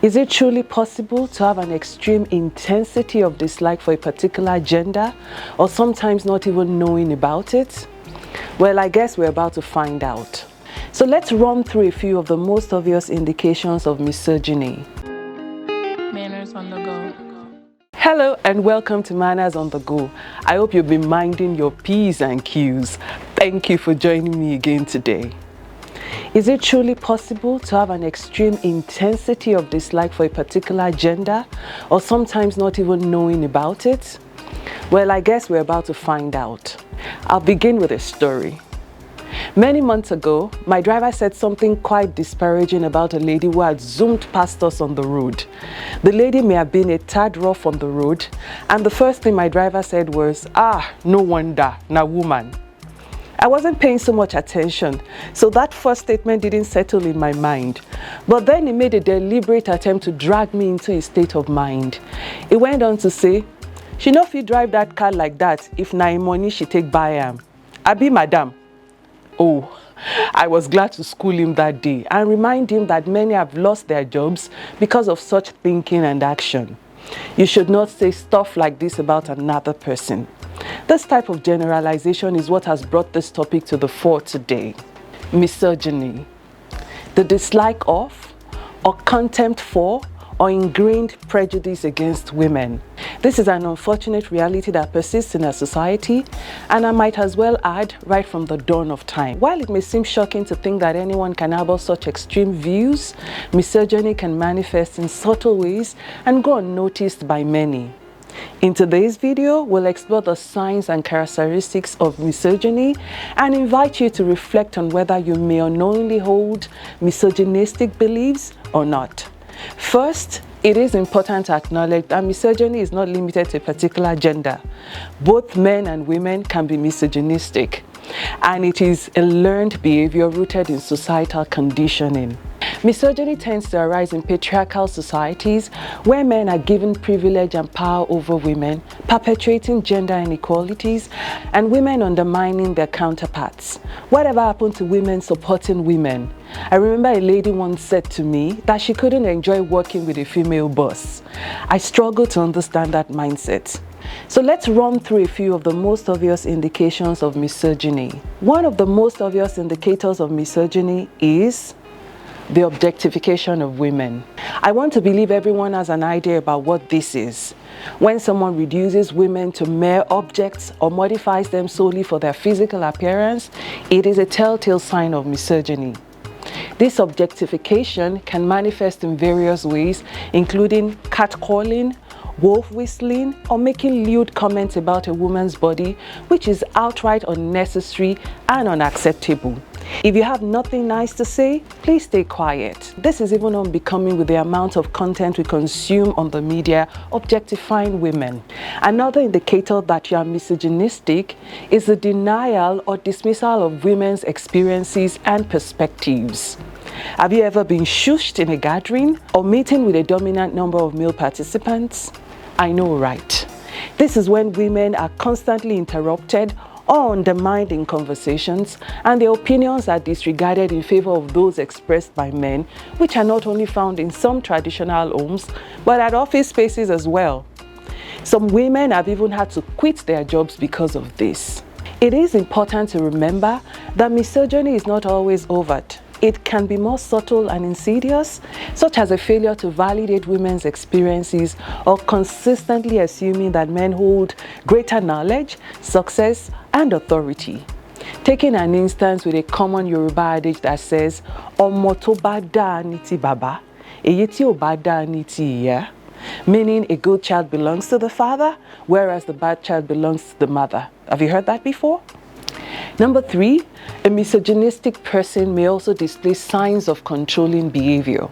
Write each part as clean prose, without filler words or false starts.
Is it truly possible to have an extreme intensity of dislike for a particular gender, or sometimes not even knowing about it? Well, I guess we're about to find out. So let's run through a few of the most obvious indications of misogyny. Manners on the go. Hello and welcome to Manners on the Go. I hope you've been minding your P's and Q's. Thank you for joining me again today. Is it truly possible to have an extreme intensity of dislike for a particular gender, or sometimes not even knowing about it? Well, I guess we're about to find out. I'll begin with a story. Many months ago, my driver said something quite disparaging about a lady who had zoomed past us on the road. The lady may have been a tad rough on the road, and the first thing my driver said was, no wonder, na woman. I wasn't paying so much attention, so that first statement didn't settle in my mind. But then he made a deliberate attempt to drag me into a state of mind. He went on to say, "She no fit drive that car like that if na im money she take buy am. Abi madam." Oh, I was glad to school him that day and remind him that many have lost their jobs because of such thinking and action. You should not say stuff like this about another person. This type of generalization is what has brought this topic to the fore today. Misogyny. The dislike of, or contempt for, or ingrained prejudice against women. This is an unfortunate reality that persists in our society, and I might as well add, right from the dawn of time. While it may seem shocking to think that anyone can harbor such extreme views, misogyny can manifest in subtle ways and go unnoticed by many. In today's video, we'll explore the signs and characteristics of misogyny and invite you to reflect on whether you may unknowingly hold misogynistic beliefs or not. First, it is important to acknowledge that misogyny is not limited to a particular gender. Both men and women can be misogynistic, and it is a learned behavior rooted in societal conditioning. Misogyny tends to arise in patriarchal societies where men are given privilege and power over women, perpetuating gender inequalities, and women undermining their counterparts. Whatever happened to women supporting women? I remember a lady once said to me that she couldn't enjoy working with a female boss. I struggle to understand that mindset. So let's run through a few of the most obvious indications of misogyny. One of the most obvious indicators of misogyny is the objectification of women. I want to believe everyone has an idea about what this is. When someone reduces women to mere objects or modifies them solely for their physical appearance, it is a telltale sign of misogyny. This objectification can manifest in various ways, including catcalling, wolf whistling, or making lewd comments about a woman's body, which is outright unnecessary and unacceptable. If you have nothing nice to say, please stay quiet. This is even unbecoming with the amount of content we consume on the media objectifying women. Another indicator that you are misogynistic is the denial or dismissal of women's experiences and perspectives. Have you ever been shushed in a gathering or meeting with a dominant number of male participants? I know, right? This is when women are constantly interrupted or undermined in conversations, and their opinions are disregarded in favor of those expressed by men, which are not only found in some traditional homes, but at office spaces as well. Some women have even had to quit their jobs because of this. It is important to remember that misogyny is not always overt. It can be more subtle and insidious, such as a failure to validate women's experiences or consistently assuming that men hold greater knowledge, success, and authority. Taking an instance with a common Yoruba adage that says, "Ọmọ tó bá dáa ní ti bàbá, èyí tí ò bá dáa ní ti ìyá," meaning a good child belongs to the father, whereas the bad child belongs to the mother. Have you heard that before? Number 3, a misogynistic person may also display signs of controlling behavior.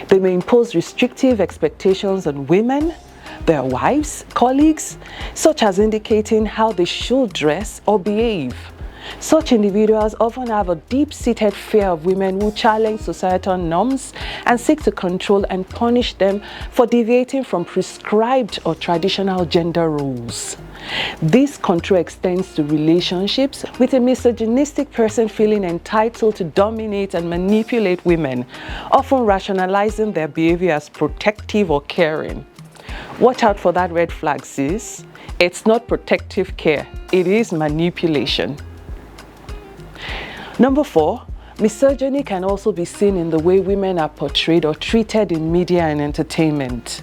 They may impose restrictive expectations on women, their wives, colleagues, such as indicating how they should dress or behave. Such individuals often have a deep-seated fear of women who challenge societal norms and seek to control and punish them for deviating from prescribed or traditional gender roles. This control extends to relationships, with a misogynistic person feeling entitled to dominate and manipulate women, often rationalizing their behavior as protective or caring. Watch out for that red flag, sis. It's not protective care, it is manipulation. Number 4, misogyny can also be seen in the way women are portrayed or treated in media and entertainment.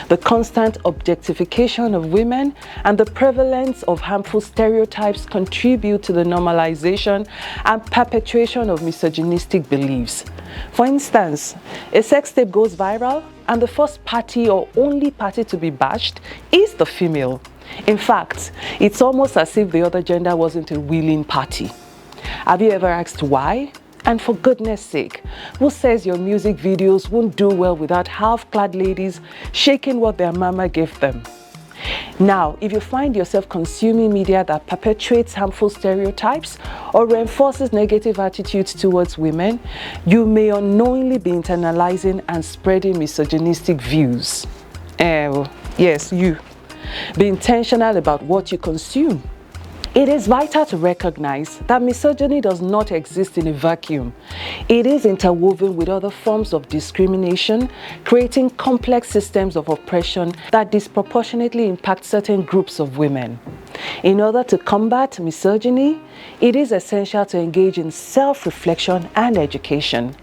The constant objectification of women and the prevalence of harmful stereotypes contribute to the normalization and perpetuation of misogynistic beliefs. For instance, a sex tape goes viral and the first party or only party to be bashed is the female. In fact, it's almost as if the other gender wasn't a willing party. Have you ever asked why? And for goodness sake, who says your music videos won't do well without half-clad ladies shaking what their mama gave them? Now, if you find yourself consuming media that perpetuates harmful stereotypes or reinforces negative attitudes towards women, you may unknowingly be internalizing and spreading misogynistic views. Yes, you. Be intentional about what you consume. It is vital to recognize that misogyny does not exist in a vacuum. It is interwoven with other forms of discrimination, creating complex systems of oppression that disproportionately impact certain groups of women. In order to combat misogyny, it is essential to engage in self-reflection and education.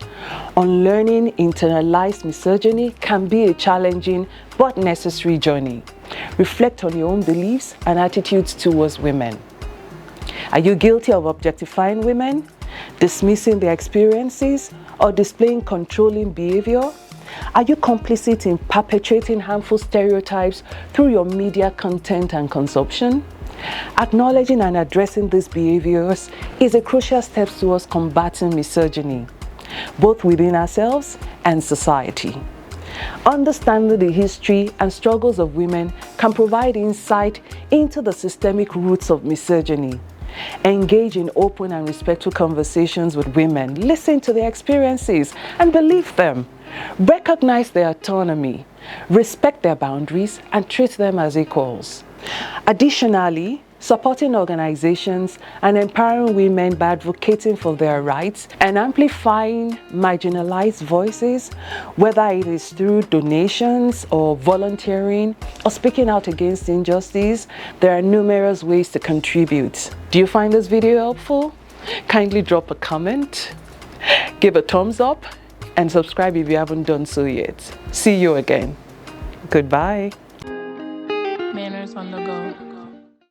Unlearning internalized misogyny can be a challenging but necessary journey. Reflect on your own beliefs and attitudes towards women. Are you guilty of objectifying women, dismissing their experiences, or displaying controlling behavior? Are you complicit in perpetuating harmful stereotypes through your media content and consumption? Acknowledging and addressing these behaviors is a crucial step towards combating misogyny, both within ourselves and society. Understanding the history and struggles of women can provide insight into the systemic roots of misogyny. Engage in open and respectful conversations with women. Listen to their experiences and believe them. Recognize their autonomy, respect their boundaries, and treat them as equals. Additionally, supporting organizations and empowering women by advocating for their rights and amplifying marginalized voices, whether it is through donations or volunteering or speaking out against injustice, there are numerous ways to contribute. Do you find this video helpful? Kindly drop a comment, give a thumbs up, and subscribe if you haven't done so yet. See you again. Goodbye.